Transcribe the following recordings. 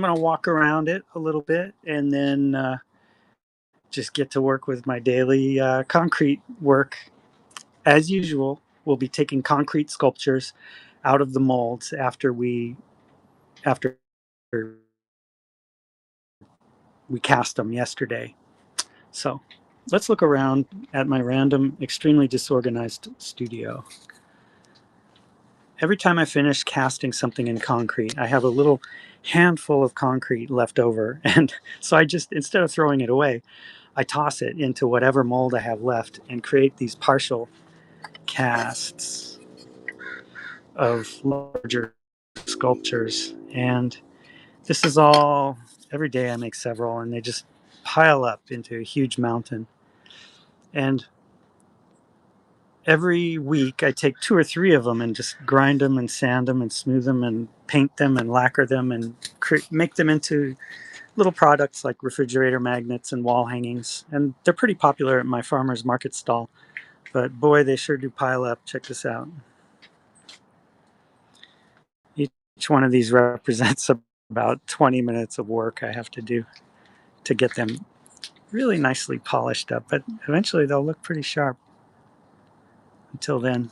going to walk around it a little bit and then just get to work with my daily concrete work. As usual, we'll be taking concrete sculptures out of the molds after we cast them yesterday. So let's look around at my random, extremely disorganized studio. Every time I finish casting something in concrete, I have a little handful of concrete left over. And so I just, instead of throwing it away, I toss it into whatever mold I have left and create these partial casts of larger sculptures. And this is all, every day I make several, and they just pile up into a huge mountain. And every week I take 2 or 3 of them and just grind them and sand them and smooth them and paint them and lacquer them and make them into little products like refrigerator magnets and wall hangings. And they're pretty popular at my farmer's market stall. But boy, they sure do pile up. Check this out. Each one of these represents about 20 minutes of work I have to do to get them really nicely polished up. But eventually they'll look pretty sharp. Until then,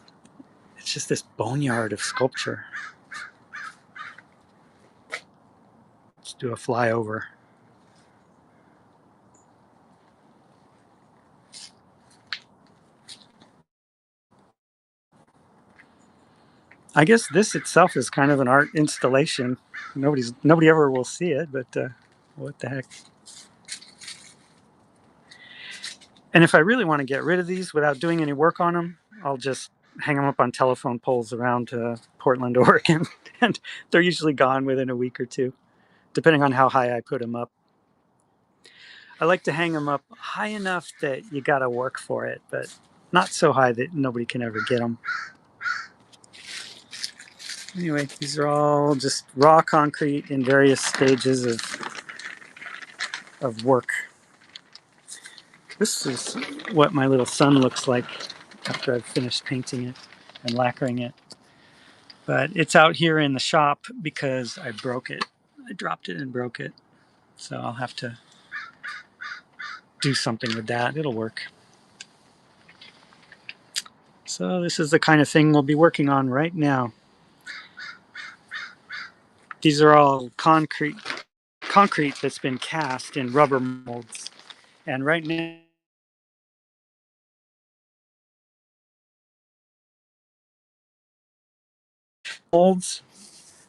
it's just this boneyard of sculpture. Let's do a flyover. I guess this itself is kind of an art installation. Nobody ever will see it, but what the heck. And if I really want to get rid of these without doing any work on them, I'll just hang them up on telephone poles around Portland, Oregon. And they're usually gone within a week or two, depending on how high I put them up. I like to hang them up high enough that you got to work for it, but not so high that nobody can ever get them. Anyway, these are all just raw concrete in various stages of work. This is what my little son looks like after I've finished painting it and lacquering it. But it's out here in the shop because I broke it. I dropped it and broke it. So I'll have to do something with that. It'll work. So this is the kind of thing we'll be working on right now. These are all concrete that's been cast in rubber molds. And right now, molds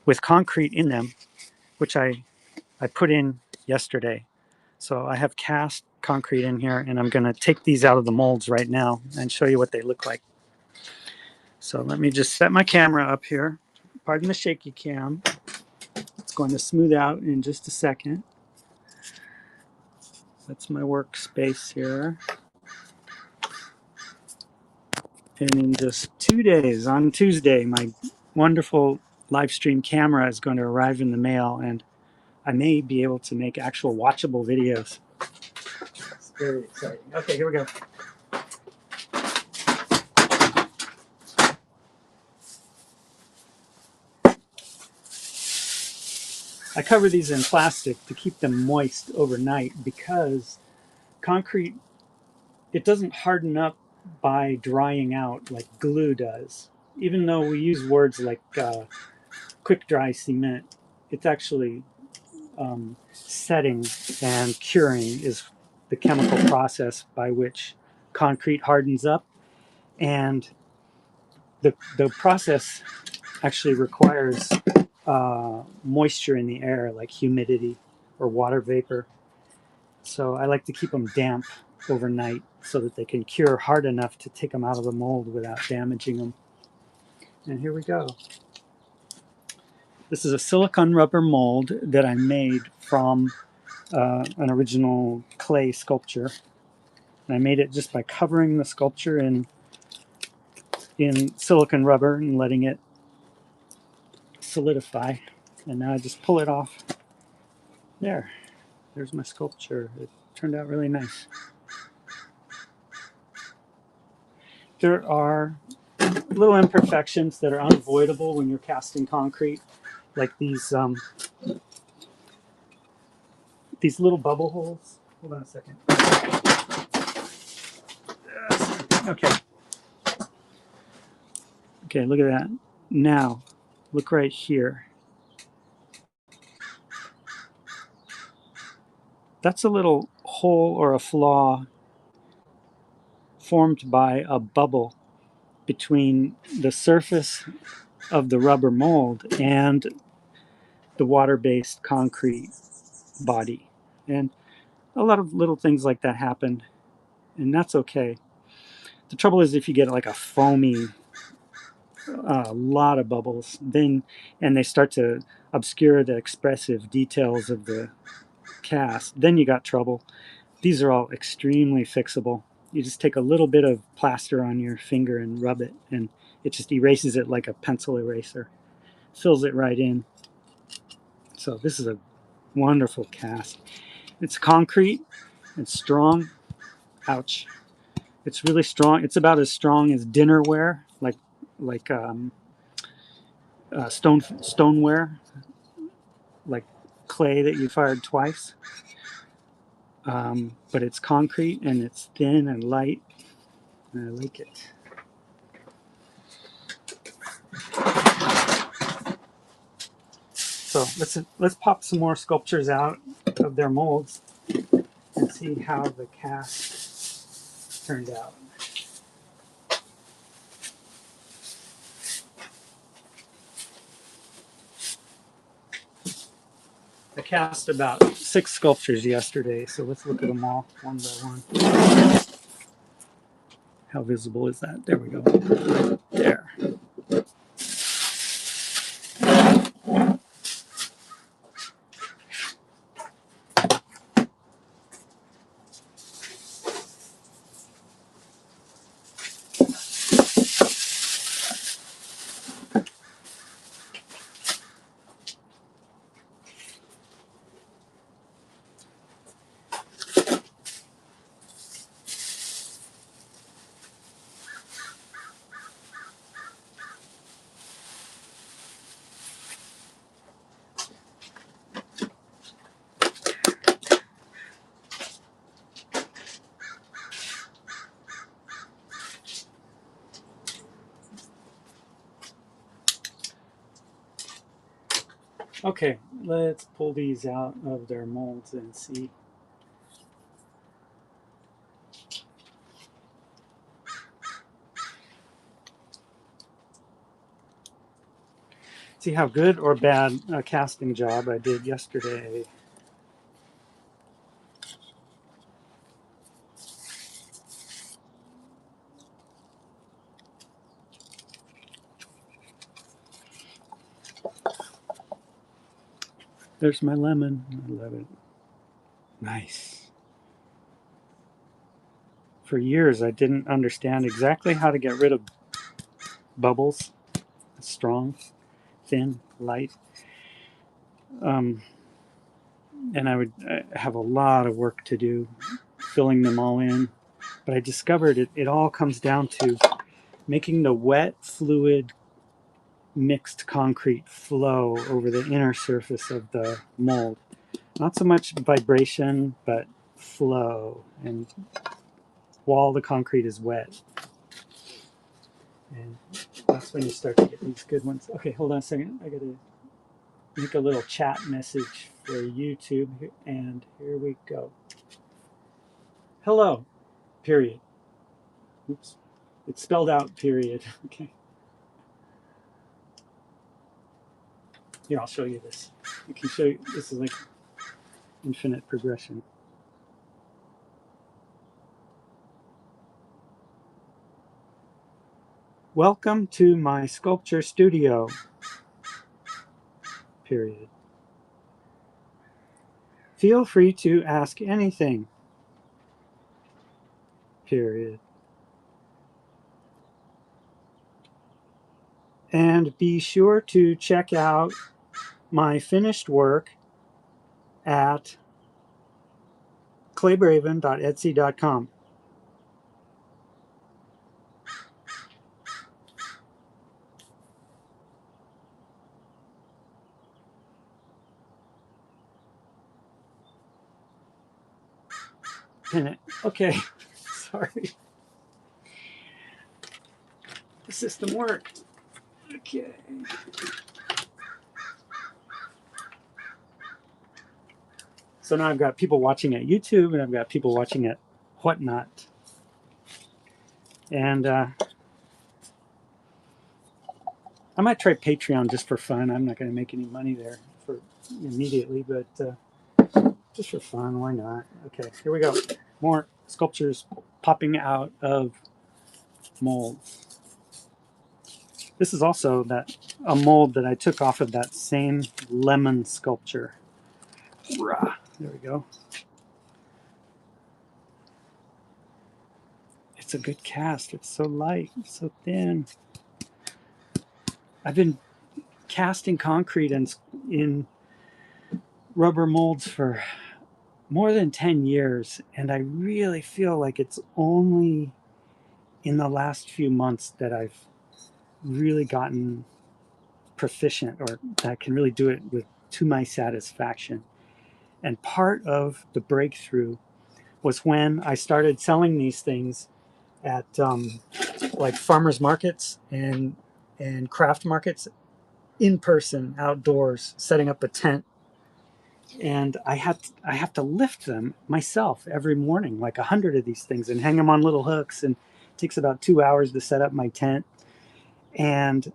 with concrete in them, which I put in yesterday. So I have cast concrete in here, and I'm going to take these out of the molds right now and show you what they look like. So let me just set my camera up here. Pardon the shaky cam. It's going to smooth out in just a second. That's my workspace here. And in just 2 days, on Tuesday, my wonderful live stream camera is going to arrive in the mail, and I may be able to make actual watchable videos. It's very exciting. Okay, here we go. I cover these in plastic to keep them moist overnight because concrete, it doesn't harden up by drying out like glue does. Even though we use words like quick dry cement, it's actually setting and curing is the chemical process by which concrete hardens up. And the process actually requires moisture in the air, like humidity or water vapor. So I like to keep them damp overnight so that they can cure hard enough to take them out of the mold without damaging them. And here we go. This is a silicone rubber mold that I made from an original clay sculpture. And I made it just by covering the sculpture in silicone rubber and letting it solidify. And now I just pull it off. There's my sculpture. It turned out really nice. There are little imperfections that are unavoidable when you're casting concrete, like these these little bubble holes. Hold on a second. Okay. Okay, look at that. Now, look right here. That's a little hole or a flaw formed by a bubble between the surface of the rubber mold and the water-based concrete body. And a lot of little things like that happen, and that's okay. The trouble is if you get like a foamy, lot of bubbles, then and they start to obscure the expressive details of the cast, then you got trouble. These are all extremely fixable. You just take a little bit of plaster on your finger and rub it, and it just erases it like a pencil eraser. Fills it right in. So this is a wonderful cast. It's concrete. It's strong. Ouch. It's really strong. It's about as strong as dinnerware, like stoneware, like clay that you fired twice. But it's concrete and it's thin and light, and I like it. So let's pop some more sculptures out of their molds and see how the cast turned out. I cast about 6 sculptures yesterday, so let's look at them all one by one. How visible is that? There we go. There. Okay, let's pull these out of their molds and see. See how good or bad a casting job I did yesterday. There's my lemon. I love it. Nice. For years, I didn't understand exactly how to get rid of bubbles. Strong, thin, light. And I would have a lot of work to do filling them all in. But I discovered it all comes down to making the wet, fluid, mixed concrete flow over the inner surface of the mold. Not so much vibration, but flow, and while the concrete is wet. And that's when you start to get these good ones. Okay, hold on a second. I gotta make a little chat message for YouTube, and here we go. Hello, period. Oops. It's spelled out, period. Okay. Here, I'll show you this. I can show you, this is like infinite progression. Welcome to my sculpture studio, period. Feel free to ask anything, period. And be sure to check out my finished work at ClayBraven.etsy.com. Pin it. Okay. Sorry. The system worked. Okay. So now I've got people watching at YouTube and I've got people watching at Whatnot. And I might try Patreon just for fun. I'm not going to make any money there for immediately, but just for fun, why not? Okay, here we go. More sculptures popping out of molds. This is also a mold that I took off of that same lemon sculpture. Rah, there we go. It's a good cast. It's so light, so thin. I've been casting concrete in rubber molds for more than 10 years, and I really feel like it's only in the last few months that I've really gotten proficient, or that I can really do it to my satisfaction. And part of the breakthrough was when I started selling these things at like farmers markets and craft markets, in person, outdoors, setting up a tent. And I have to lift them myself every morning, like 100 of these things, and hang them on little hooks. And it takes about 2 hours to set up my tent. And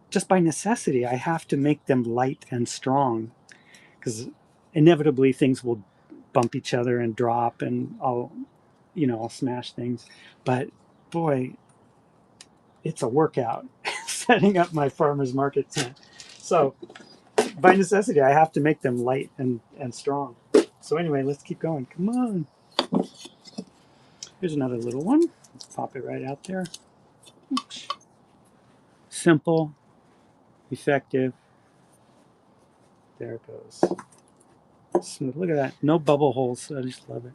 just by necessity, I have to make them light and strong, because inevitably things will bump each other and drop, and I'll smash things. But boy, it's a workout setting up my farmer's market tent. So by necessity, I have to make them light and strong. So anyway, let's keep going. Come on. Here's another little one. Let's pop it right out there. Oops. Simple, effective. There it goes. Smooth. Look at that. No bubble holes. I just love it.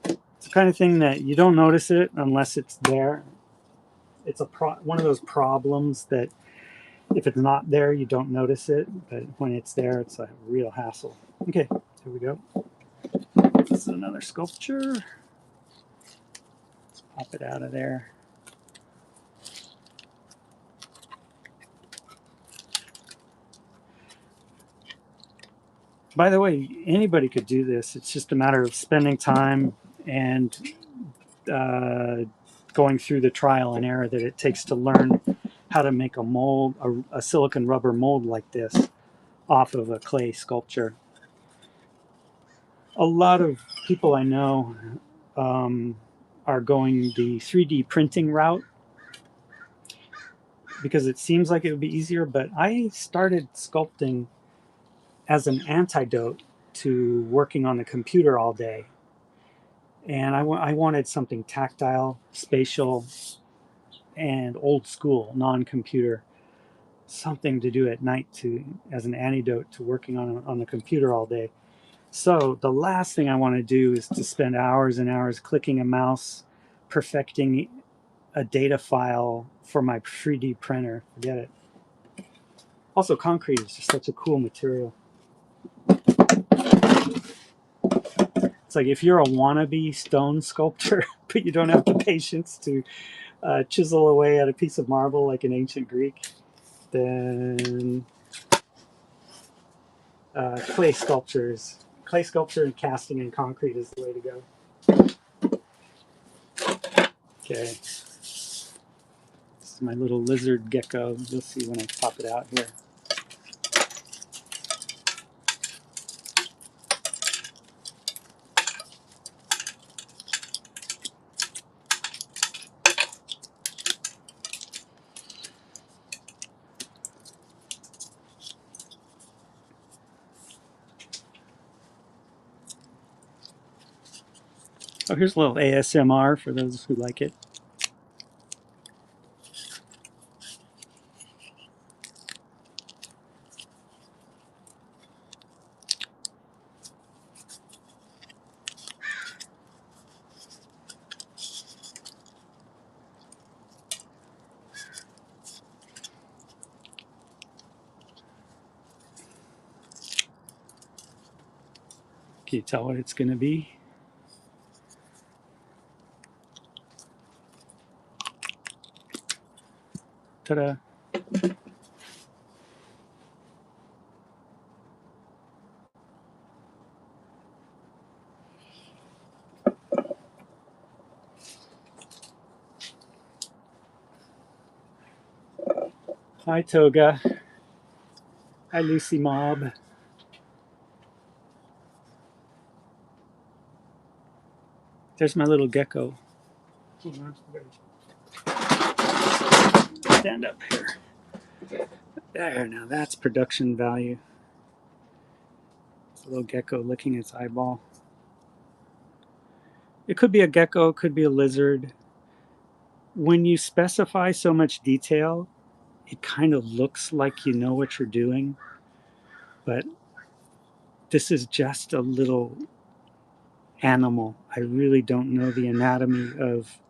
It's the kind of thing that you don't notice it unless it's there. It's one of those problems that if it's not there, you don't notice it. But when it's there, it's a real hassle. Okay, here we go. This is another sculpture. Let's pop it out of there. By the way, anybody could do this. It's just a matter of spending time and uh, going through the trial and error that it takes to learn how to make a mold, a silicon rubber mold like this off of a clay sculpture. A lot of people I know are going the 3D printing route because it seems like it would be easier, but I started sculpting as an antidote to working on the computer all day. And I wanted something tactile, spatial, and old school, non-computer, something to do at night as an antidote to working on the computer all day. So the last thing I want to do is to spend hours and hours clicking a mouse, perfecting a data file for my 3D printer. Forget it. Also, concrete is just such a cool material. It's like if you're a wannabe stone sculptor, but you don't have the patience to chisel away at a piece of marble like an ancient Greek, then clay sculpture and casting in concrete is the way to go. Okay, this is my little lizard gecko. You'll see when I pop it out here. Oh, here's a little ASMR for those who like it. Can you tell what it's going to be? Ta-da. Hi, Toga. Hi, Lucy Mob. There's my little gecko. Stand up here. There, now that's production value. It's a little gecko licking its eyeball. It could be a gecko, it could be a lizard. When you specify so much detail, it kind of looks like you know what you're doing, but this is just a little animal. I really don't know the anatomy of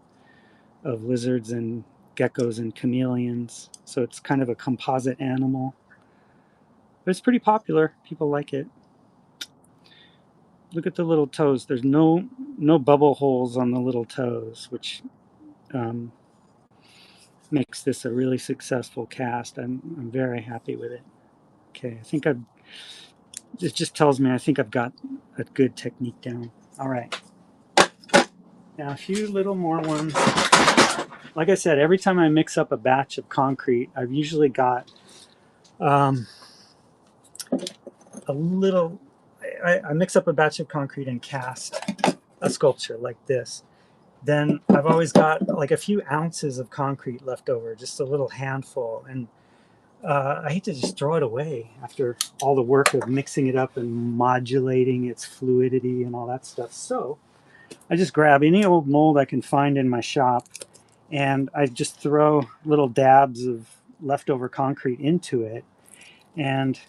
lizards and geckos and chameleons, so it's kind of a composite animal. But it's pretty popular. People like it. Look at the little toes. There's no bubble holes on the little toes, which makes this a really successful cast. I'm very happy with it. Okay, I think it just tells me I think I've got a good technique down. All right. Now a few little more ones. Like I said, every time I mix up a batch of concrete, I've usually got a little, I mix up a batch of concrete and cast a sculpture like this. Then I've always got like a few ounces of concrete left over, just a little handful. And I hate to just throw it away after all the work of mixing it up and modulating its fluidity and all that stuff. So I just grab any old mold I can find in my shop, and I just throw little dabs of leftover concrete into it, and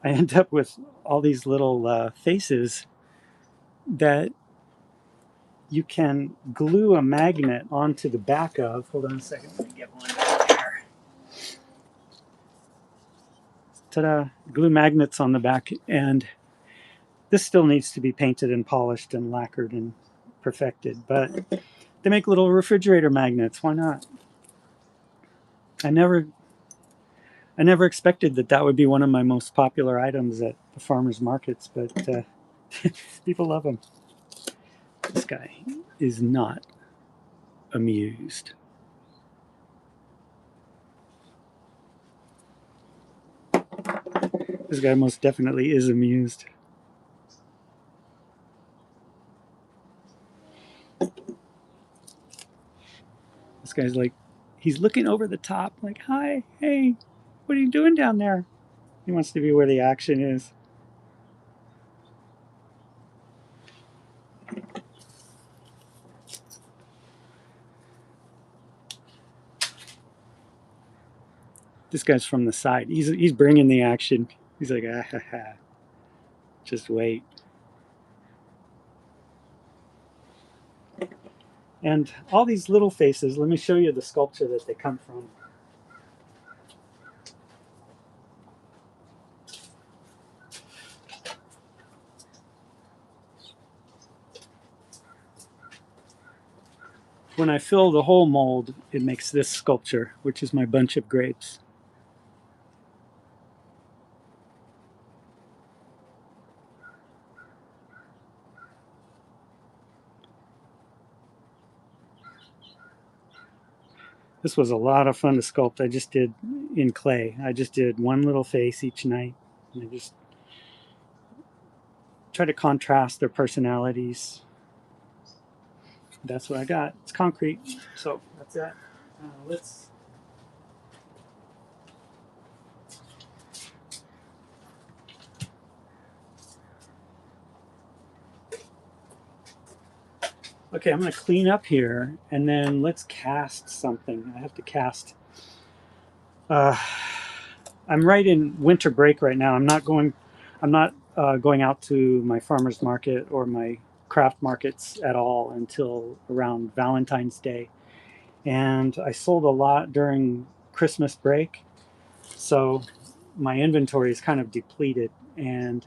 I end up with all these little faces that you can glue a magnet onto the back of. Hold on a second, let me get one there. Ta-da! Glue magnets on the back, and this still needs to be painted and polished and lacquered and perfected, but they make little refrigerator magnets. Why not? I never expected that would be one of my most popular items at the farmers markets, but people love them. This guy is not amused. This guy most definitely is amused. This guy's like, he's looking over the top, like, hi, hey, what are you doing down there? He wants to be where the action is. This guy's from the side. He's bringing the action. He's like, ah, ha, ha. Just wait. And all these little faces, let me show you the sculpture that they come from. When I fill the whole mold, it makes this sculpture, which is my bunch of grapes. This was a lot of fun to sculpt. I just did in clay. I just did one little face each night. And I just try to contrast their personalities. That's what I got. It's concrete. So that's that. Let's. Okay, I'm going to clean up here, and then let's cast something. I have to cast. I'm right in winter break right now. I'm not going out to my farmer's market or my craft markets at all until around Valentine's Day. And I sold a lot during Christmas break, so my inventory is kind of depleted. And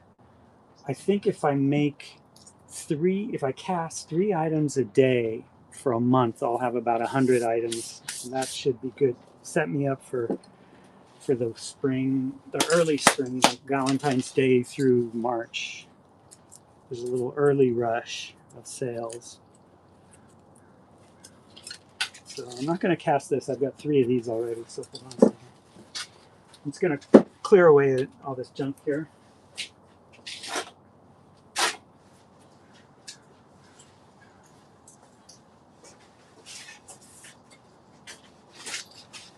I think if I cast 3 items a day for a month, I'll have about 100 items. And that should be good. Set me up for the spring, the early spring, like Valentine's Day through March. There's a little early rush of sales. So I'm not going to cast this. I've got 3 of these already. So hold on a second. I'm just going to clear away all this junk here.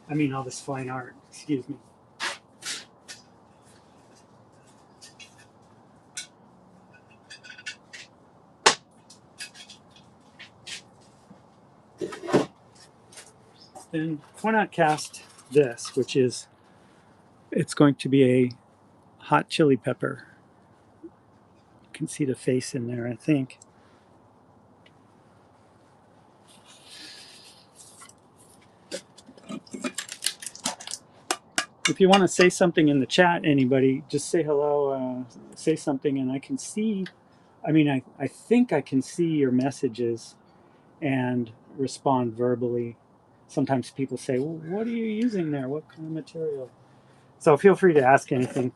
I mean, all this fine art. Excuse me. Then why not cast this, which is, it's going to be a hot chili pepper. You can see the face in there, I think. If you want to say something in the chat, anybody, just say hello, say something, and I can see. I mean, I think I can see your messages and respond verbally. Sometimes people say, well, what are you using there? What kind of material? So feel free to ask anything.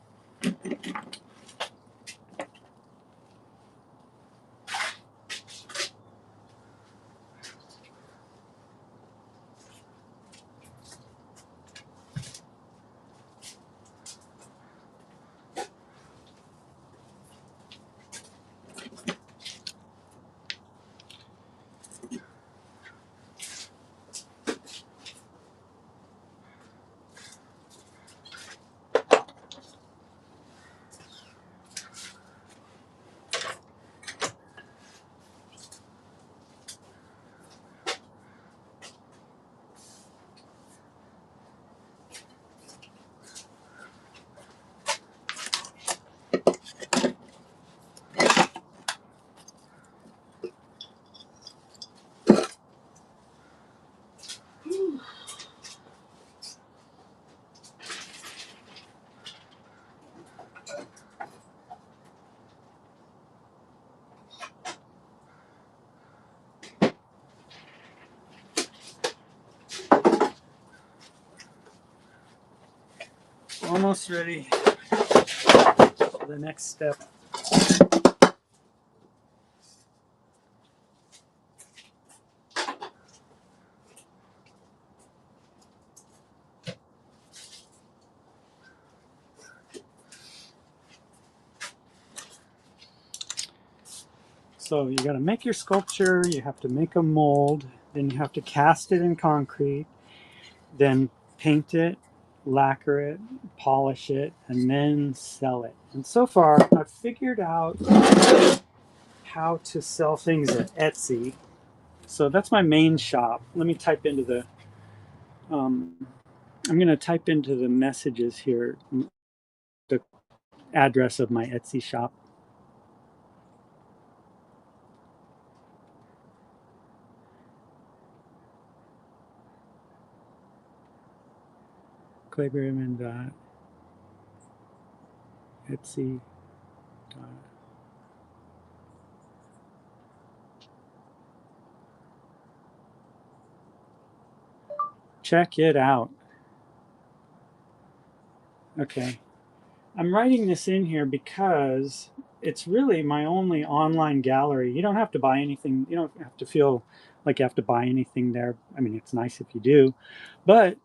Almost ready for the next step. So you got to make your sculpture, you have to make a mold, then you have to cast it in concrete, then paint it, lacquer it, polish it, and then sell it. And so far, I've figured out how to sell things at Etsy. So that's my main shop. Let me type into the, I'm going to type into the messages here the address of my Etsy shop. ClayBraven.etsy.com. Check it out. Okay. I'm writing this in here because it's really my only online gallery. You don't have to buy anything. You don't have to feel like you have to buy anything there. I mean, it's nice if you do, but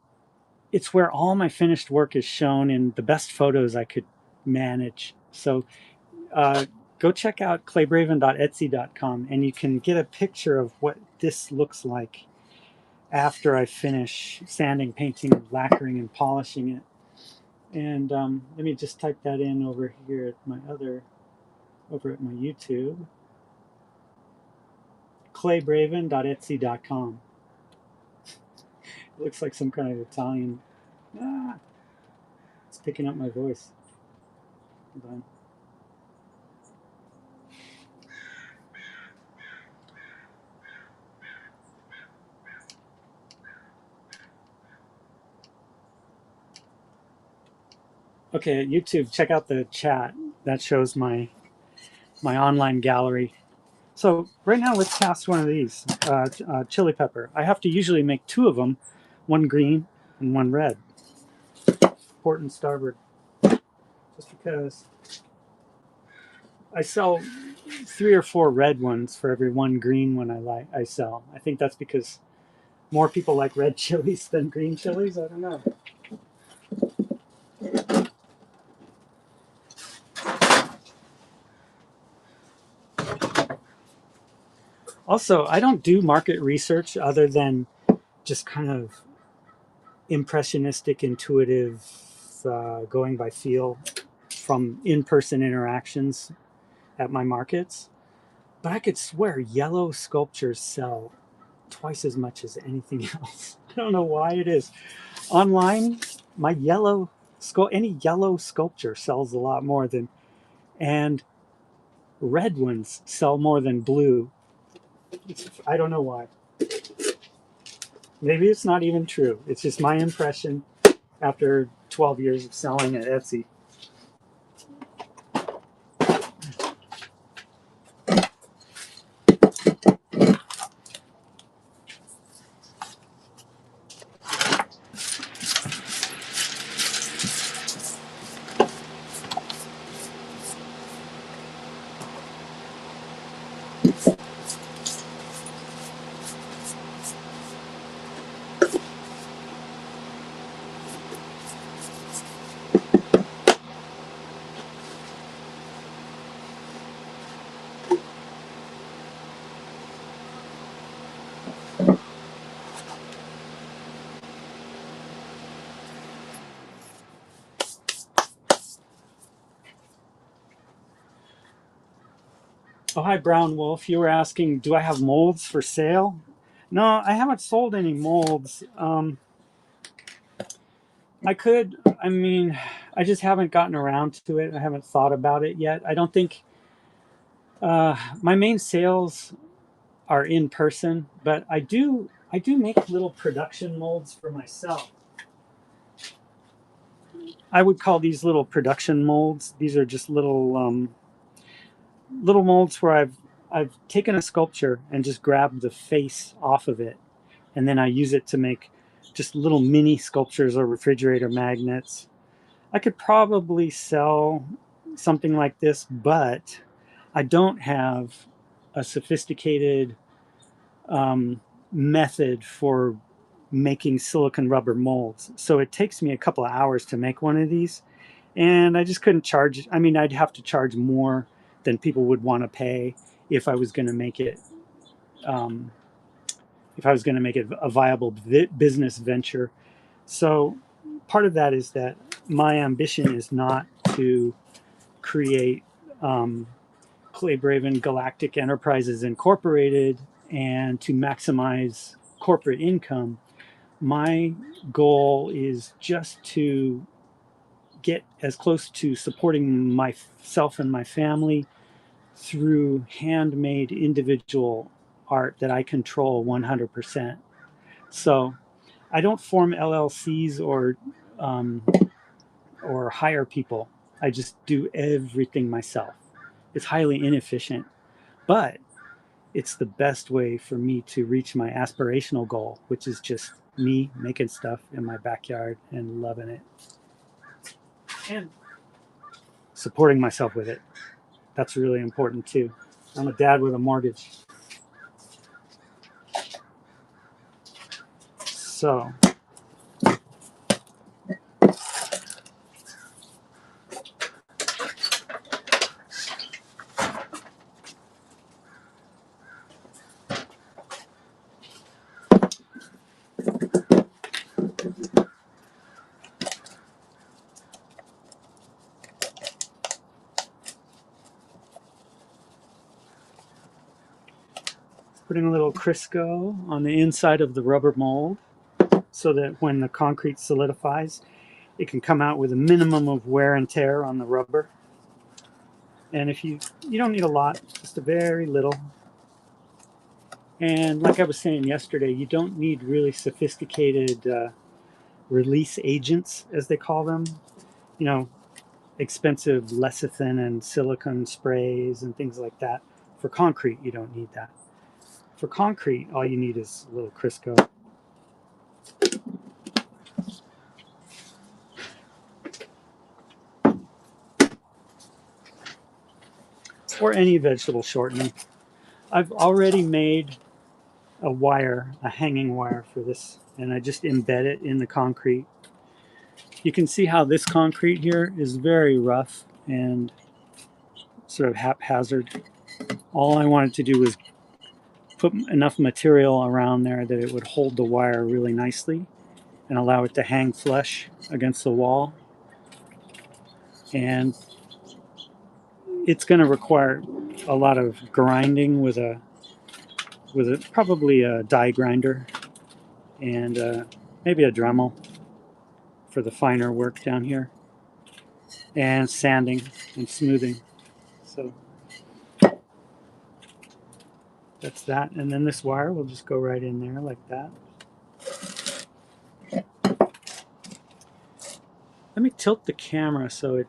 it's where all my finished work is shown in the best photos I could manage. So go check out ClayBraven.etsy.com and you can get a picture of what this looks like after I finish sanding, painting, lacquering, and polishing it. And let me just type that in over here at over at my YouTube. ClayBraven.etsy.com. It looks like some kind of Italian. Ah, it's picking up my voice. Hold on. Okay, YouTube, check out the chat. That shows my my online gallery. So right now, let's cast one of these, chili pepper. I have to usually make two of them, one green and one red. Port and starboard, just because I sell 3 or 4 red ones for every one green one I sell. I think that's because more people like red chilies than green chilies. I don't know. Also, I don't do market research other than just kind of impressionistic, intuitive, going by feel from in-person interactions at my markets. But I could swear yellow sculptures sell twice as much as anything else. I don't know why it is. Online, my any yellow sculpture sells a lot more than, and red ones sell more than blue. I don't know why. Maybe it's not even true. It's just my impression after 12 years of selling at Etsy. Oh, hi, Brown Wolf. You were asking, do I have molds for sale? No, I haven't sold any molds. I could, I mean, I just haven't gotten around to it. I haven't thought about it yet. I don't think my main sales are in person, but I do make little production molds for myself. I would call these little production molds. These are just little molds where I've taken a sculpture and just grabbed the face off of it, and then I use it to make just little mini sculptures or refrigerator magnets. I could probably sell something like this, but I don't have a sophisticated method for making silicone rubber molds. So it takes me a couple of hours to make one of these. And I just couldn't charge. I mean, I'd have to charge more than people would want to pay if I was going to make it. Um, if I was going to make it a viable business venture. So part of that is that my ambition is not to create ClayBraven Galactic Enterprises Incorporated and to maximize corporate income. My goal is just to get as close to supporting myself and my family through handmade individual art that I control 100%. So I don't form LLCs um, or hire people. I just do everything myself. It's highly inefficient, but it's the best way for me to reach my aspirational goal, which is just me making stuff in my backyard and loving it and supporting myself with it. That's really important too. I'm a dad with a mortgage. So, putting a little Crisco on the inside of the rubber mold so that when the concrete solidifies, it can come out with a minimum of wear and tear on the rubber. And if you don't need a lot, just a very little. And like I was saying yesterday, you don't need really sophisticated release agents, as they call them. You know, expensive lecithin and silicone sprays and things like that. For concrete, you don't need that. For concrete, all you need is a little Crisco. Or any vegetable shortening. I've already made a wire, a hanging wire for this, and I just embed it in the concrete. You can see how this concrete here is very rough and sort of haphazard. All I wanted to do was put enough material around there that it would hold the wire really nicely and allow it to hang flush against the wall. And it's going to require a lot of grinding with probably a die grinder and maybe a Dremel for the finer work down here, and sanding and smoothing. So that's that. And then this wire will just go right in there like that. Let me tilt the camera so it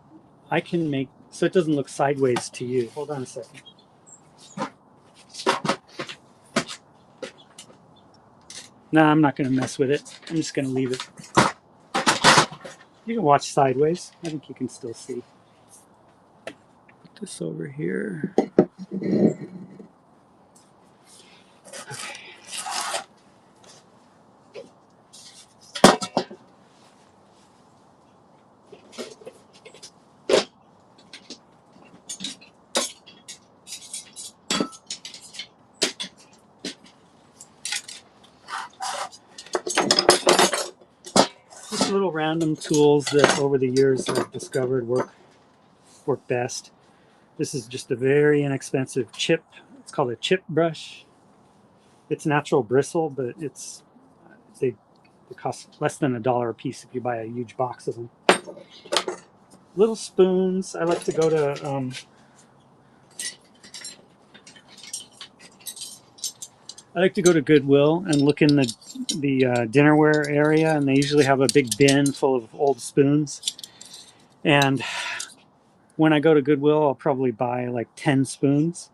doesn't look sideways to you. Hold on a second. No, I'm not going to mess with it. I'm just going to leave it. You can watch sideways. I think you can still see. Put this over here. Just little random tools that over the years I've discovered work best. This is just a very inexpensive chip. It's called a chip brush. It's natural bristle, but they cost less than $1 a piece if you buy a huge box of them. Little spoons. I like to go to Goodwill and look in the dinnerware area, and they usually have a big bin full of old spoons. And when I go to Goodwill, I'll probably buy like 10 spoons,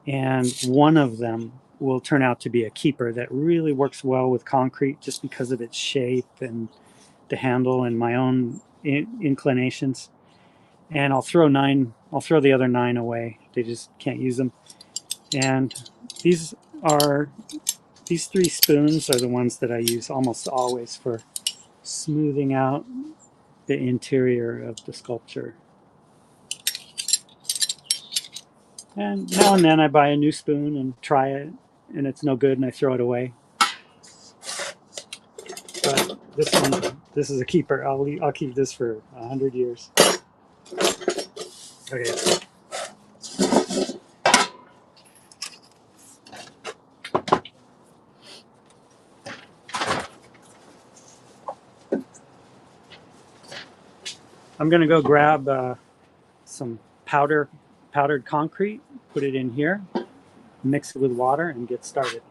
and one of them will turn out to be a keeper that really works well with concrete just because of its shape and the handle and my own inclinations. And I'll throw the other 9 away. They just can't use them. And these 3 spoons are the ones that I use almost always for smoothing out the interior of the sculpture. And now and then I buy a new spoon and try it, and it's no good, and I throw it away. But this is a keeper. I'll keep this for 100 years. Okay. I'm gonna go grab some powdered concrete, put it in here, mix it with water, and get started.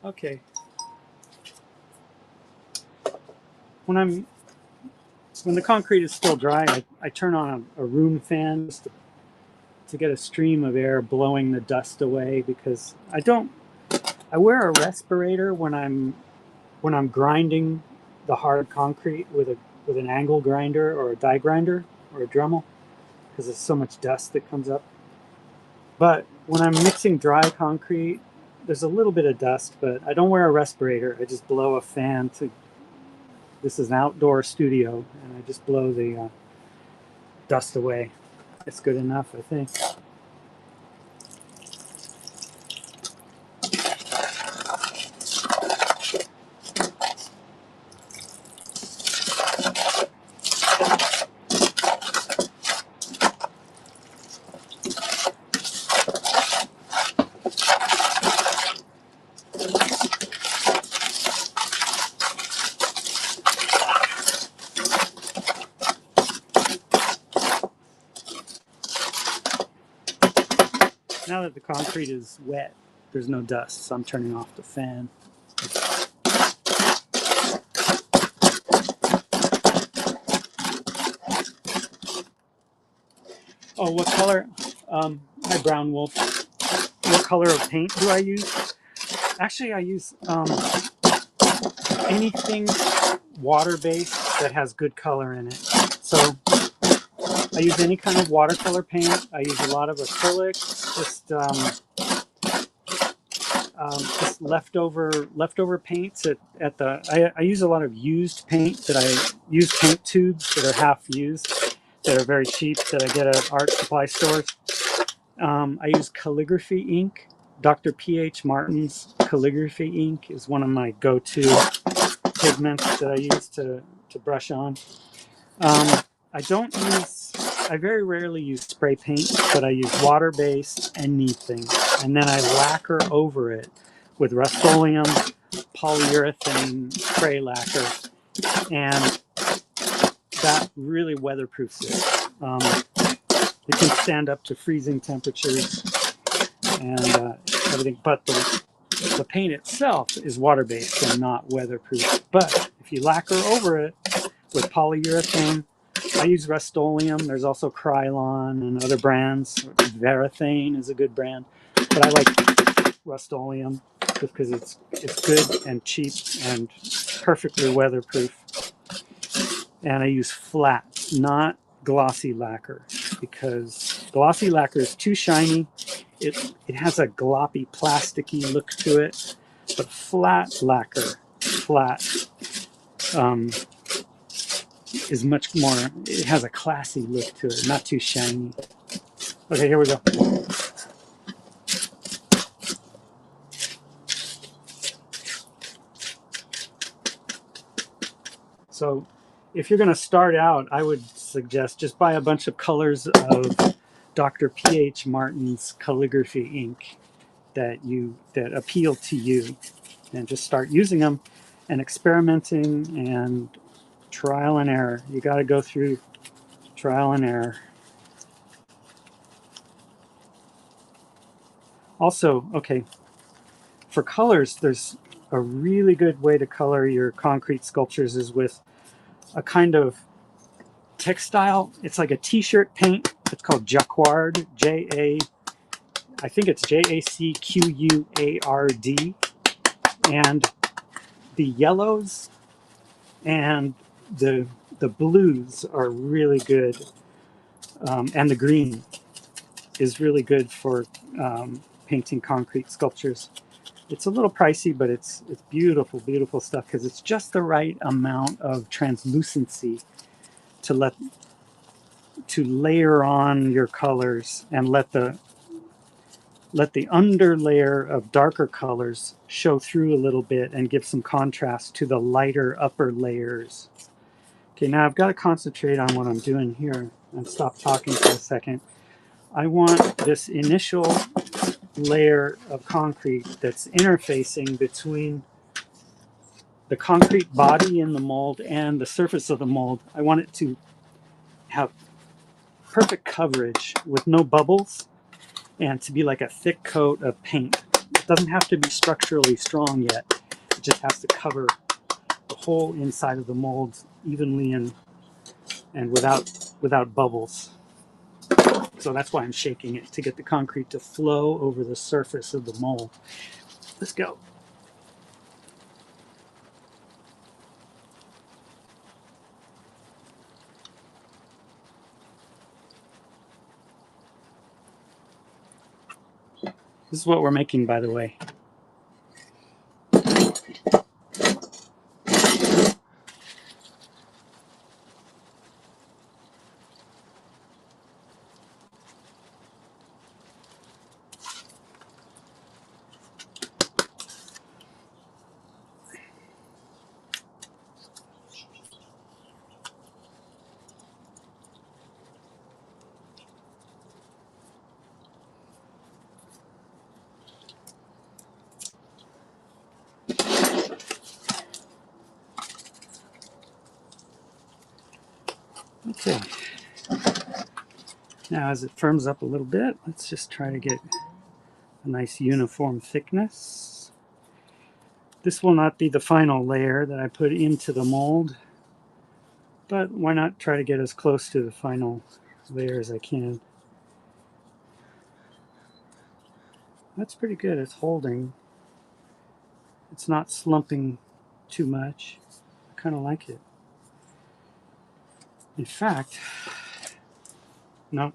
Okay. When the concrete is still dry, I turn on a room fan just to get a stream of air blowing the dust away, because I wear a respirator when I'm grinding the hard concrete with an angle grinder or a die grinder or a Dremel, because there's so much dust that comes up. But when I'm mixing dry concrete, there's a little bit of dust, but I don't wear a respirator. I just blow a fan to This is an outdoor studio, and I just blow the dust away. It's good enough, I think. Now that the concrete is wet, there's no dust, so I'm turning off the fan. Oh, what color? Hi, Brown Wolf. What color of paint do I use? Actually, I use anything water-based that has good color in it. So I use any kind of watercolor paint. I use a lot of acrylics, just leftover paints at the. I use a lot of used paint use paint tubes that are half used, that are very cheap, that I get at art supply stores. I use calligraphy ink. Dr. P.H. Martin's calligraphy ink is one of my go-to pigments that I use to brush on. I don't use, I very rarely use spray paint, but I use water-based anything. And then I lacquer over it with Rust-Oleum polyurethane spray lacquer. And that really weatherproofs it. It can stand up to freezing temperatures and everything, but the paint itself is water-based and not weatherproof. But if you lacquer over it with polyurethane, I use Rust-Oleum. There's also Krylon and other brands. Varathane is a good brand, but I like Rust-Oleum just because it's good and cheap and perfectly weatherproof. And I use flat, not glossy lacquer, because glossy lacquer is too shiny. It has a gloppy, plasticky look to it, but flat lacquer, um, is much more, it has a classy look to it, not too shiny. Okay, here we go. So if you're going to start out, I would suggest just buy a bunch of colors of Dr. P.H. Martin's calligraphy ink that appeal to you, and just start using them and experimenting and trial and error. You got to go through trial and error. Also, okay, for colors, there's a really good way to color your concrete sculptures is with a kind of textile. It's like a t-shirt paint. It's called jacquard, I think it's Jacquard. And the yellows and the blues are really good, and the green is really good for painting concrete sculptures. It's a little pricey, but it's beautiful, beautiful stuff because it's just the right amount of translucency to layer on your colors and let the under layer of darker colors show through a little bit and give some contrast to the lighter upper layers. Okay, now I've got to concentrate on what I'm doing here and stop talking for a second. I want this initial layer of concrete that's interfacing between the concrete body in the mold and the surface of the mold. I want it to have perfect coverage with no bubbles and to be like a thick coat of paint. It doesn't have to be structurally strong yet. It just has to cover the whole inside of the mold evenly and without bubbles. So that's why I'm shaking it, to get the concrete to flow over the surface of the mold. Let's go. This is what we're making, by the way. Okay. Now as it firms up a little bit, let's just try to get a nice uniform thickness. This will not be the final layer that I put into the mold, but why not try to get as close to the final layer as I can. That's pretty good. It's holding. It's not slumping too much. I kind of like it. In fact, no.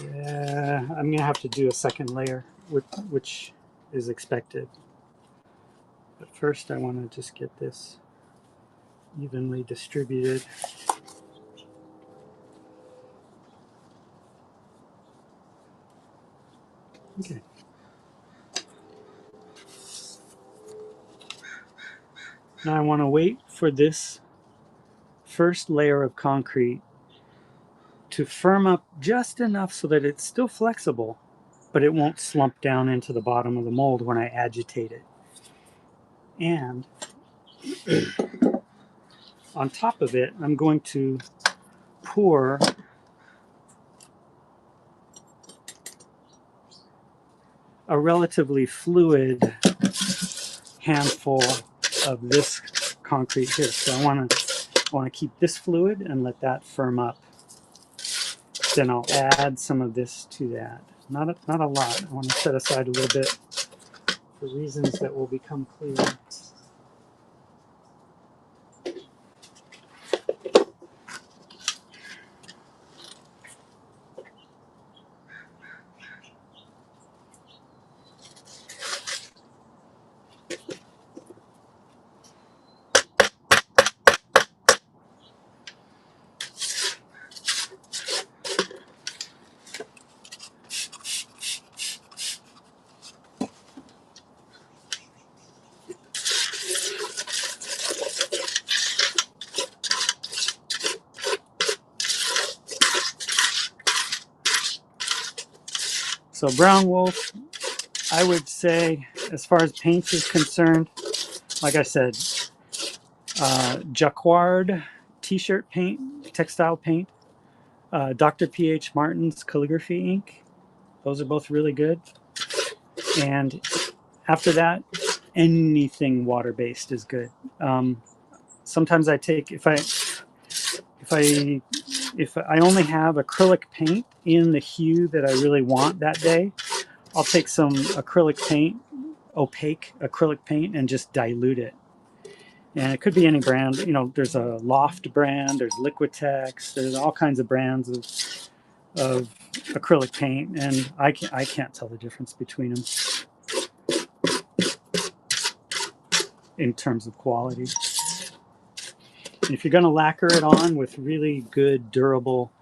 Yeah, I'm going to have to do a second layer, which is expected. But first I want to just get this evenly distributed. Okay. Now I want to wait for this first layer of concrete to firm up just enough so that it's still flexible, but it won't slump down into the bottom of the mold when I agitate it. And on top of it, I'm going to pour a relatively fluid handful of this concrete here. So I want to keep this fluid and let that firm up. Then I'll add some of this to that. Not a lot. I want to set aside a little bit for reasons that will become clear. So brown wolf, I would say, as far as paint is concerned, like I said, Jacquard t-shirt paint, textile paint, Dr. P.H. Martin's calligraphy ink. Those are both really good. And after that, anything water-based is good. Sometimes I take, if I only have acrylic paint in the hue that I really want that day, I'll take some acrylic paint, opaque acrylic paint, and just dilute it. And it could be any brand. You know, there's a Loft brand, there's Liquitex, there's all kinds of brands of acrylic paint, and I can't tell the difference between them in terms of quality. And if you're going to lacquer it on with really good, durable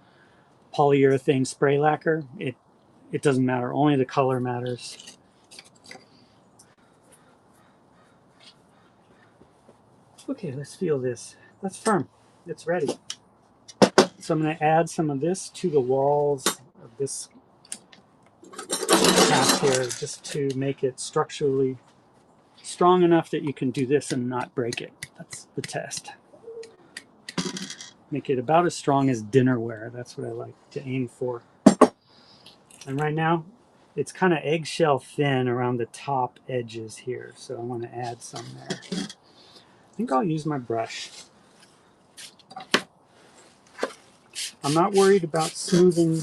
polyurethane spray lacquer, it doesn't matter. Only the color matters. Okay, let's feel this. That's firm. It's ready. So I'm going to add some of this to the walls of this half here, just to make it structurally strong enough that you can do this and not break it. That's the test. Make it about as strong as dinnerware. That's what I like to aim for. And right now, it's kind of eggshell thin around the top edges here, so I want to add some there. I think I'll use my brush. I'm not worried about smoothing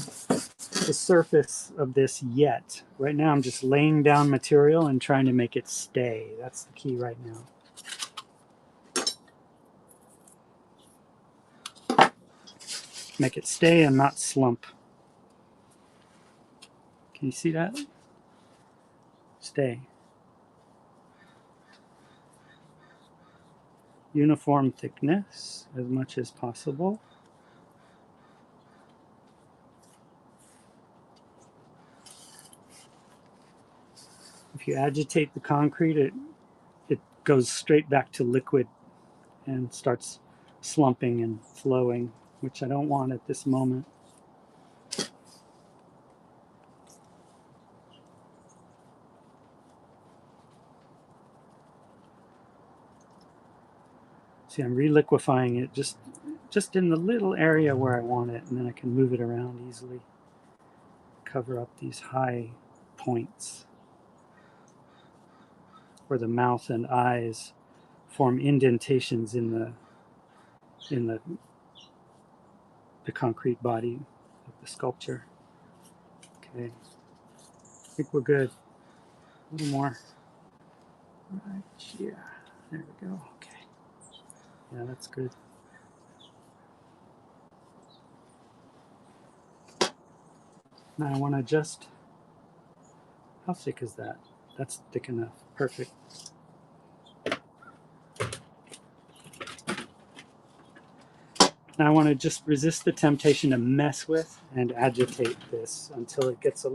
the surface of this yet. Right now I'm just laying down material and trying to make it stay. That's the key right now. Make it stay and not slump. Can you see that? Stay. Uniform thickness as much as possible. If you agitate the concrete, it goes straight back to liquid and starts slumping and flowing, which I don't want at this moment. See, I'm reliquefying it just just in the little area where I want it, and then I can move it around easily. Cover up these high points where the mouth and eyes form indentations in the concrete body of the sculpture. Okay, I think we're good. A little more. Right here. There we go. Okay. Yeah, that's good. Now I want to just, how thick is that? That's thick enough. Perfect. Now I want to just resist the temptation to mess with and agitate this until it gets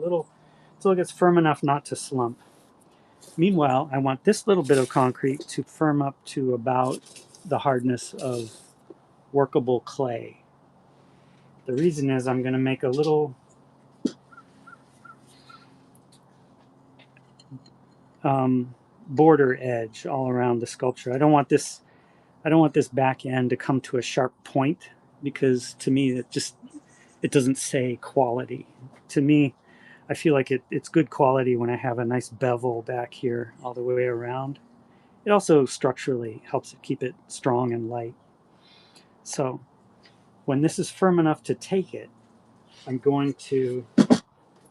firm enough not to slump. Meanwhile, I want this little bit of concrete to firm up to about the hardness of workable clay. The reason is I'm going to make a little border edge all around the sculpture. I don't want this back end to come to a sharp point, because to me it doesn't say quality. To me, I feel like it's good quality when I have a nice bevel back here all the way around. It also structurally helps it keep it strong and light. So when this is firm enough to take it, I'm going to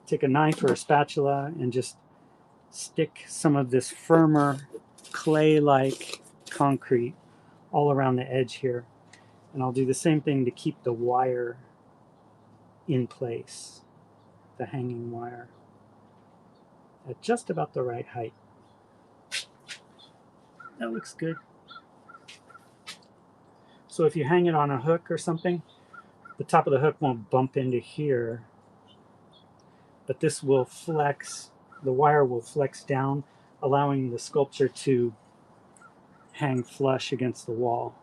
take a knife or a spatula and just stick some of this firmer clay-like concrete all around the edge here. And I'll do the same thing to keep the wire in place, the hanging wire, at just about the right height. That looks good. So if you hang it on a hook or something, the top of the hook won't bump into here, but this will flex, the wire will flex down, allowing the sculpture to hang flush against the wall,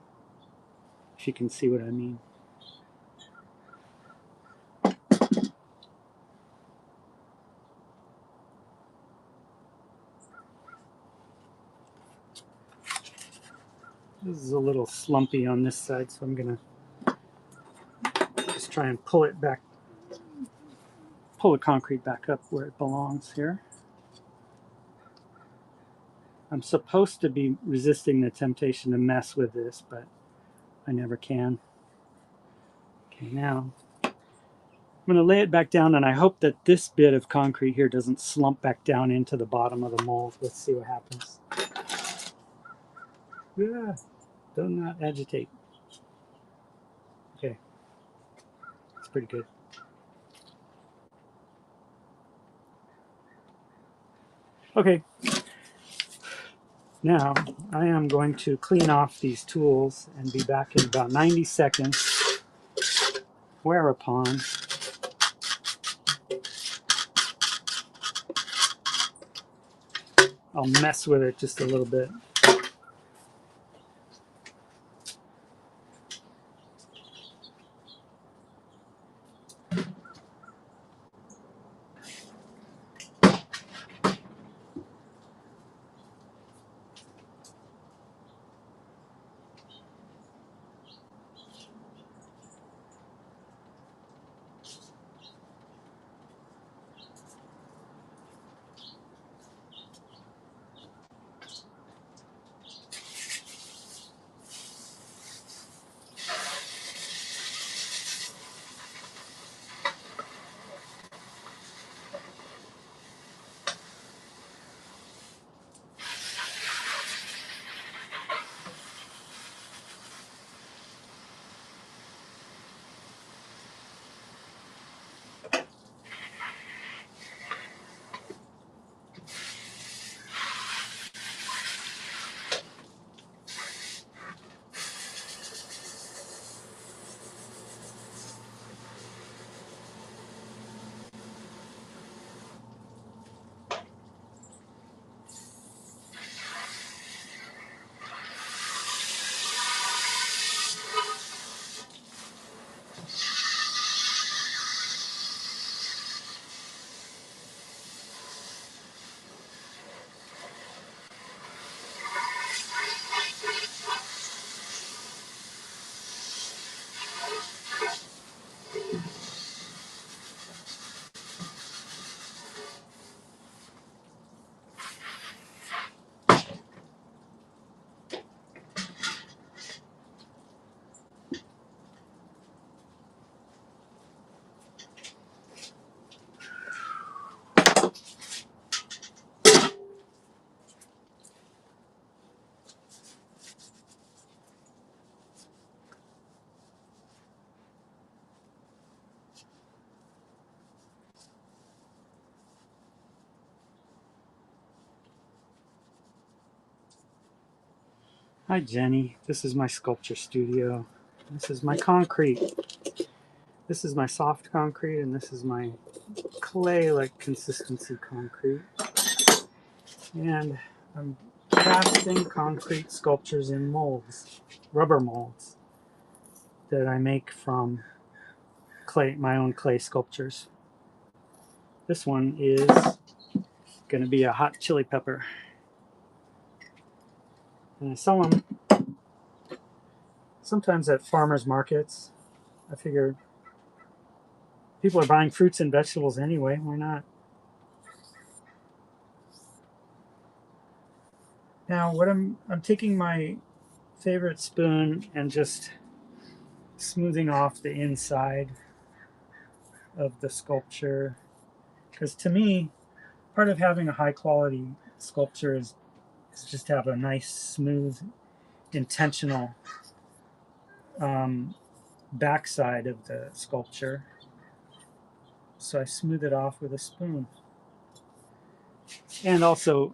if you can see what I mean. This is a little slumpy on this side, so I'm gonna just try and pull the concrete back up where it belongs here. I'm supposed to be resisting the temptation to mess with this, but I never can. Okay, now I'm going to lay it back down, and I hope that this bit of concrete here doesn't slump back down into the bottom of the mold. Let's see what happens. Yeah, do not agitate. Okay, it's pretty good. Okay, now I am going to clean off these tools and be back in about 90 seconds, whereupon I'll mess with it just a little bit. Hi Jenny, this is my sculpture studio. This is my concrete. This is my soft concrete and this is my clay-like consistency concrete. And I'm casting concrete sculptures in molds, rubber molds that I make from clay, my own clay sculptures. This one is going to be a hot chili pepper. And I sell them sometimes at farmers markets. I figure people are buying fruits and vegetables anyway, why not? Now what I'm taking my favorite spoon and just smoothing off the inside of the sculpture, because to me part of having a high quality sculpture is just have a nice smooth intentional backside of the sculpture. So I smooth it off with a spoon. And also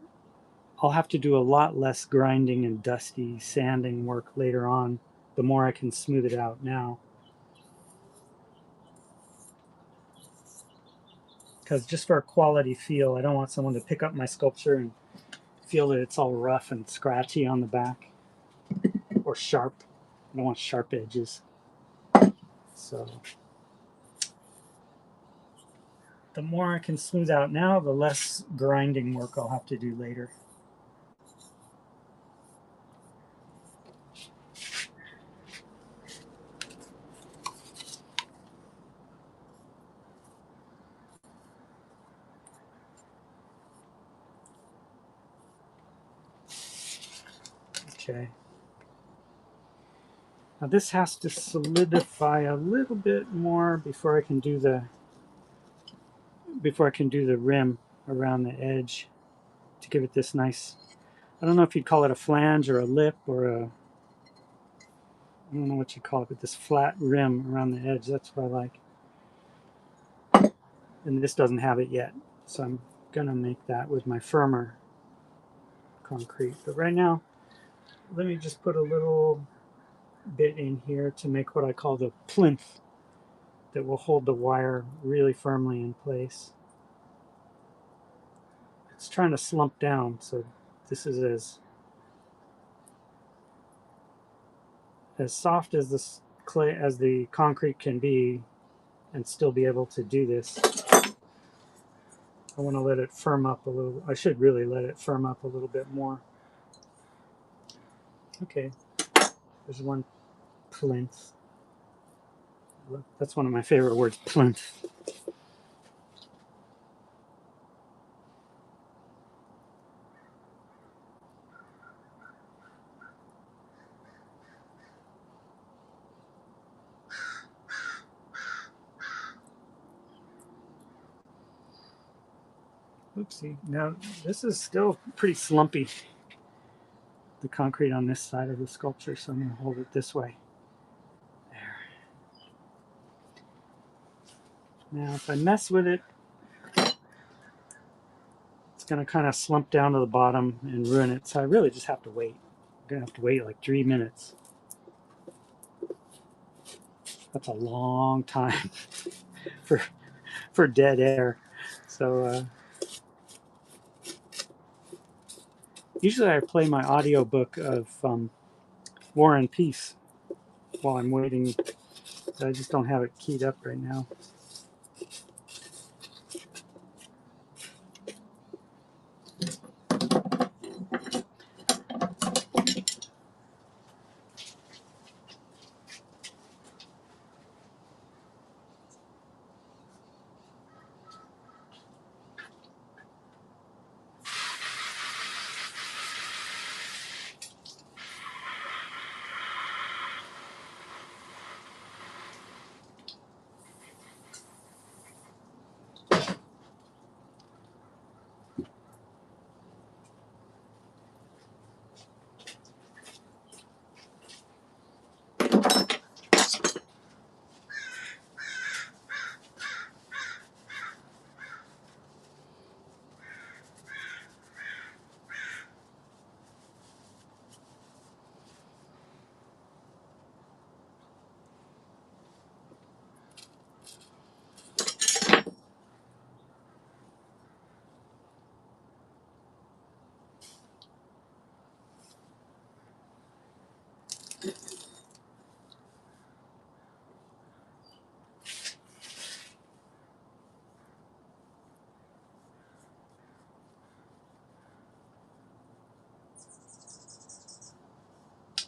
I'll have to do a lot less grinding and dusty sanding work later on the more I can smooth it out now. Because just for a quality feel, I don't want someone to pick up my sculpture and feel that it's all rough and scratchy on the back or sharp. I don't want sharp edges. So the more I can smooth out now, the less grinding work I'll have to do later. Okay. Now this has to solidify a little bit more before I can do the rim around the edge to give it this nice, I don't know if you'd call it a flange or a lip or a, I don't know what you call it, but this flat rim around the edge, that's what I like. And this doesn't have it yet, so I'm gonna make that with my firmer concrete. But right now, let me just put a little bit in here to make what I call the plinth that will hold the wire really firmly in place. It's trying to slump down, so this is as soft as this clay, as the concrete can be, and still be able to do this. I want to let it firm up a little. I should really let it firm up a little bit more. Okay, there's one plinth. That's one of my favorite words, plinth. Oopsie. Now, this is still pretty slumpy, the concrete on this side of the sculpture, so I'm going to hold it this way. There. Now, if I mess with it, it's going to kind of slump down to the bottom and ruin it, so I really just have to wait. I'm going to have to wait like 3 minutes. That's a long time for dead air. So usually I play my audiobook of War and Peace while I'm waiting. I just don't have it keyed up right now.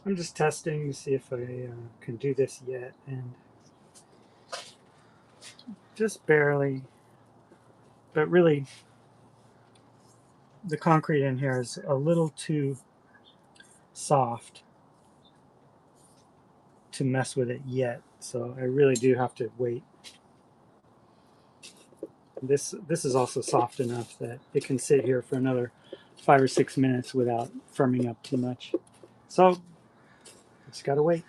I'm just testing to see if I can do this yet, and just barely, but really the concrete in here is a little too soft to mess with it yet, so I really do have to wait. This is also soft enough that it can sit here for another 5 or 6 minutes without firming up too much. So just gotta wait.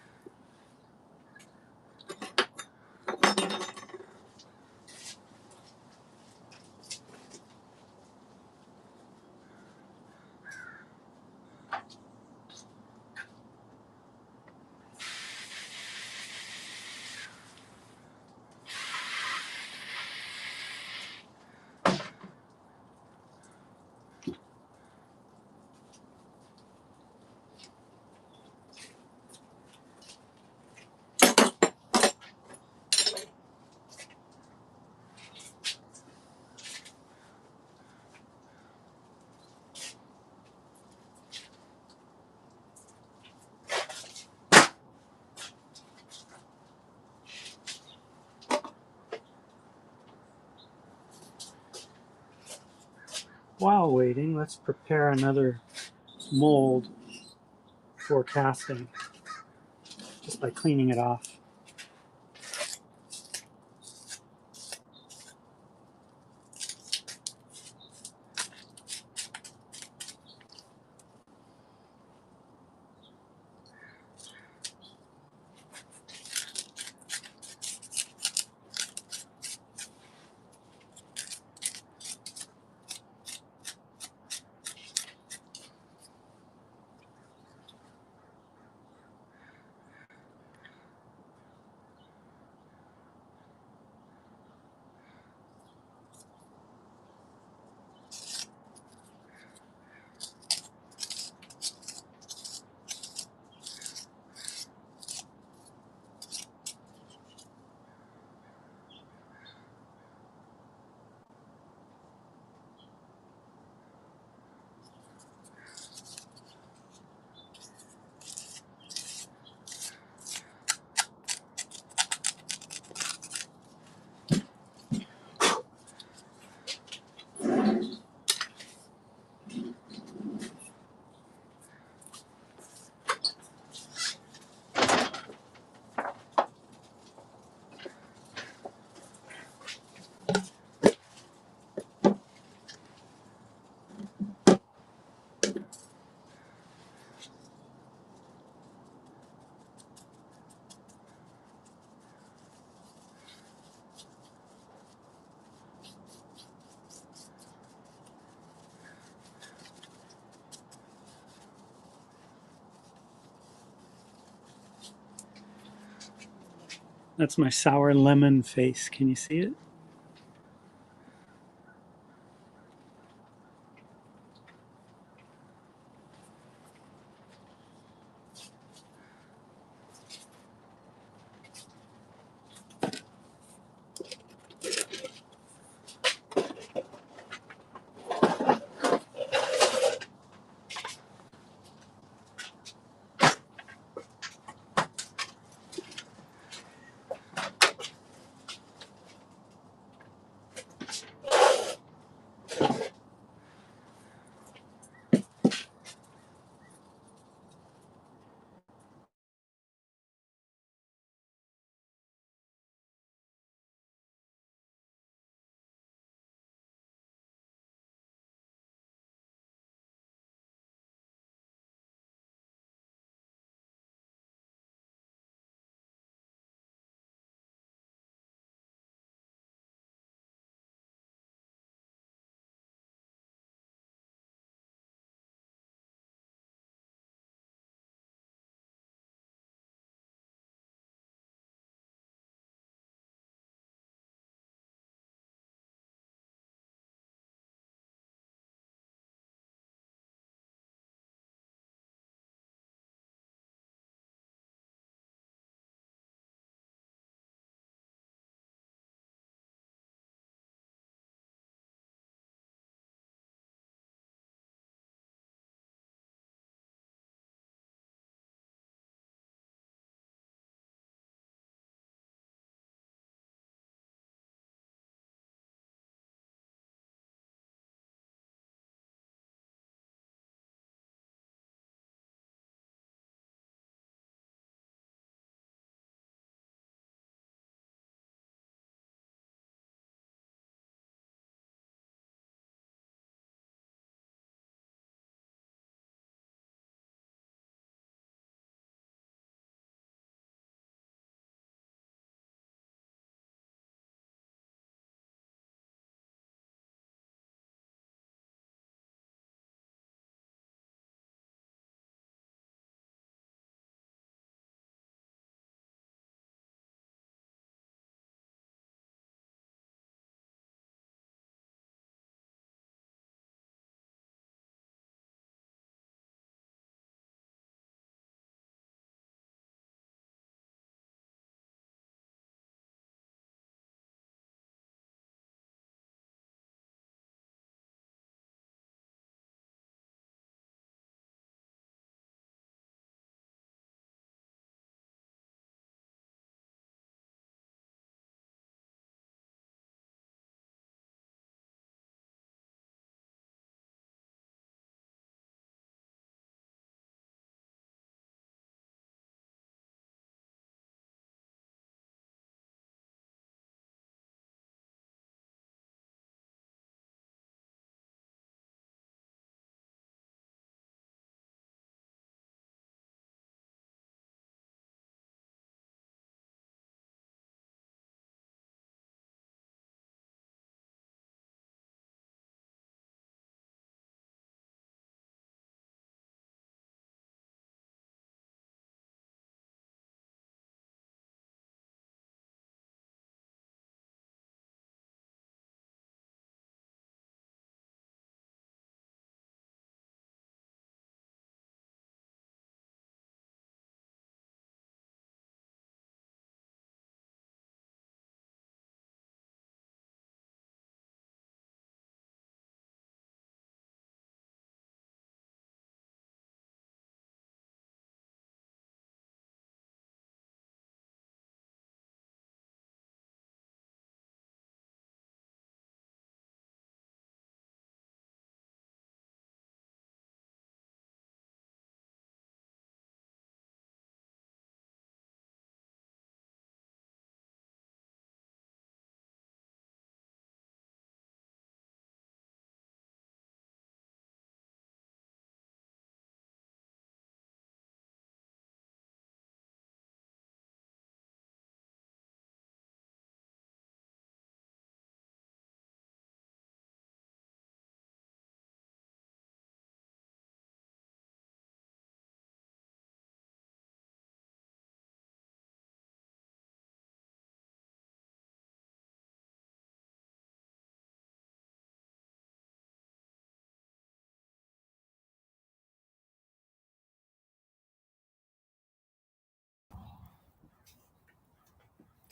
While waiting, let's prepare another mold for casting just by cleaning it off. That's my sour lemon face. Can you see it?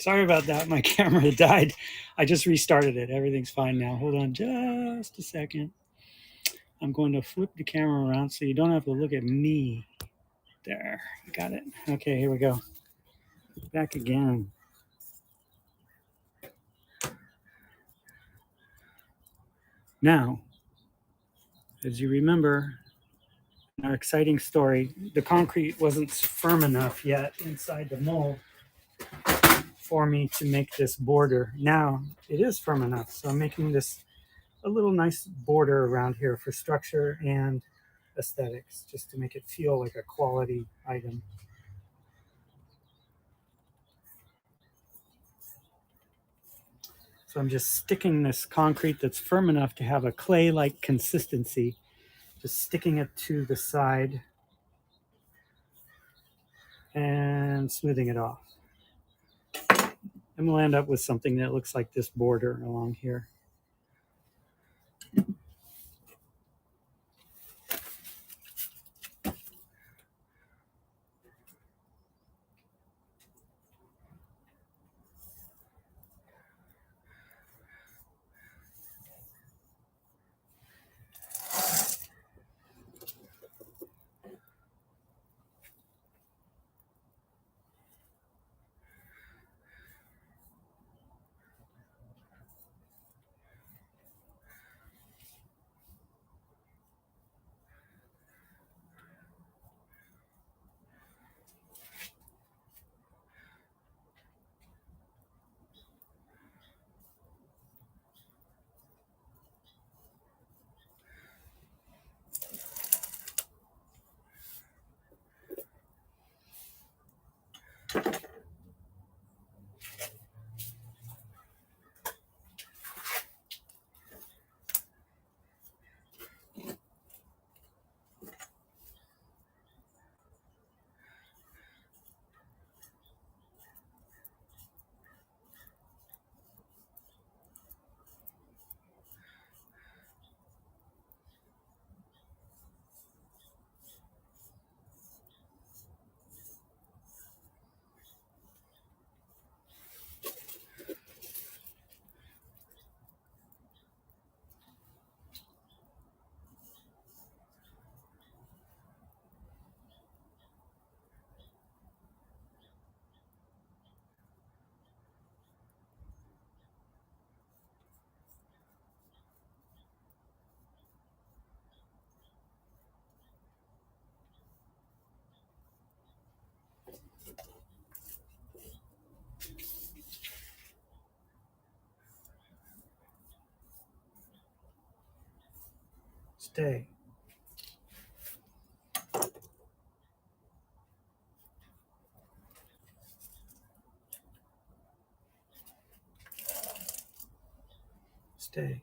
Sorry about that. My camera died. I just restarted it. Everything's fine now. Hold on just a second. I'm going to flip the camera around so you don't have to look at me. There. Got it. Okay, here we go. Back again. Now, as you remember, in our exciting story, the concrete wasn't firm enough yet inside the mold for me to make this border. Now it is firm enough, so I'm making this a little nice border around here for structure and aesthetics, just to make it feel like a quality item. So I'm just sticking this concrete that's firm enough to have a clay-like consistency, just sticking it to the side and smoothing it off. And we'll end up with something that looks like this border along here. Stay. Stay.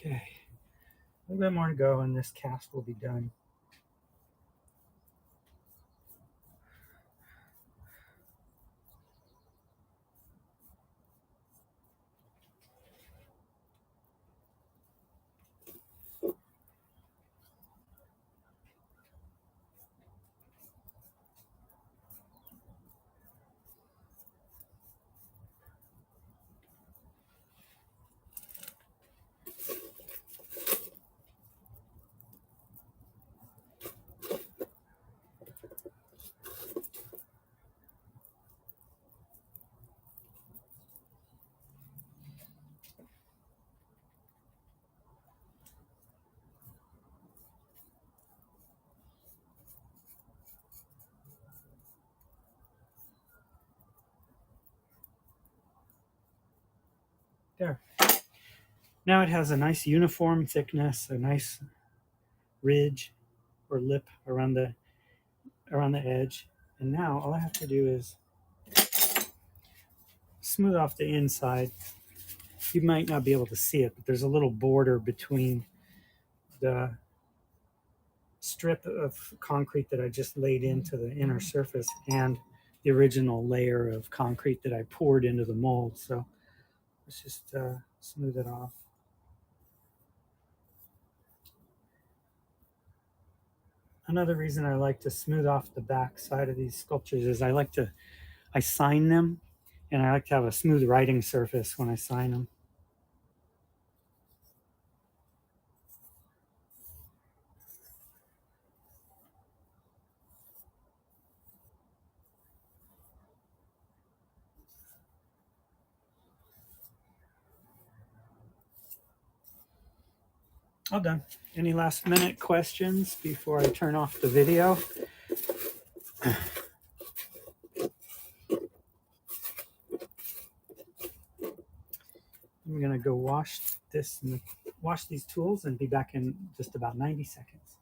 Okay. A little bit more to go and this cast will be done. There. Now it has a nice uniform thickness, a nice ridge or lip around the edge. And now all I have to do is smooth off the inside. You might not be able to see it, but there's a little border between the strip of concrete that I just laid into the inner surface and the original layer of concrete that I poured into the mold. So let's just smooth it off. Another reason I like to smooth off the back side of these sculptures is I sign them, and I like to have a smooth writing surface when I sign them. All done. Any last minute questions before I turn off the video? I'm gonna go wash these tools and be back in just about 90 seconds.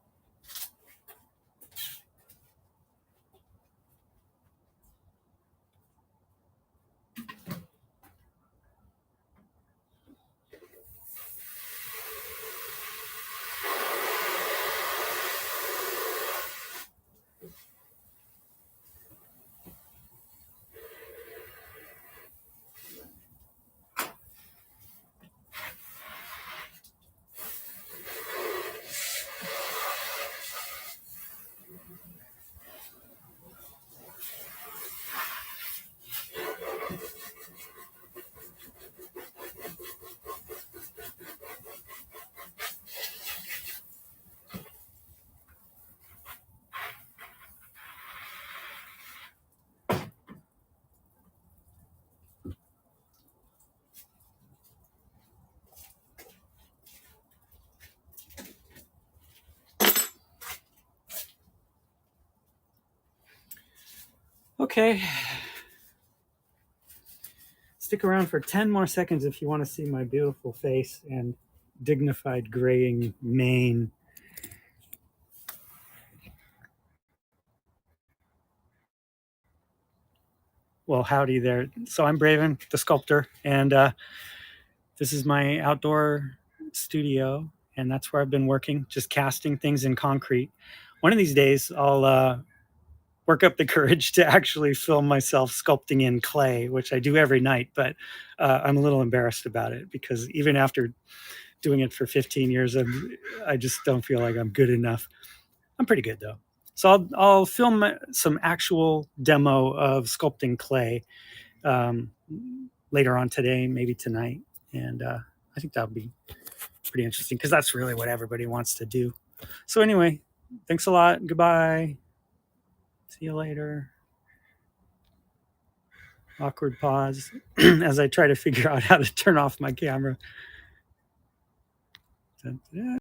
Okay. Stick around for 10 more seconds if you want to see my beautiful face and dignified graying mane. Well, howdy there. So I'm Braven, the sculptor, and this is my outdoor studio, and that's where I've been working, just casting things in concrete. One of these days, I'll work up the courage to actually film myself sculpting in clay, which I do every night, but I'm a little embarrassed about it because even after doing it for 15 years, I just don't feel like I'm good enough. I'm pretty good though. So I'll film some actual demo of sculpting clay um, later on today, maybe tonight. And I think that'll be pretty interesting because that's really what everybody wants to do. So anyway, thanks a lot. Goodbye. See you later. Awkward pause as I try to figure out how to turn off my camera.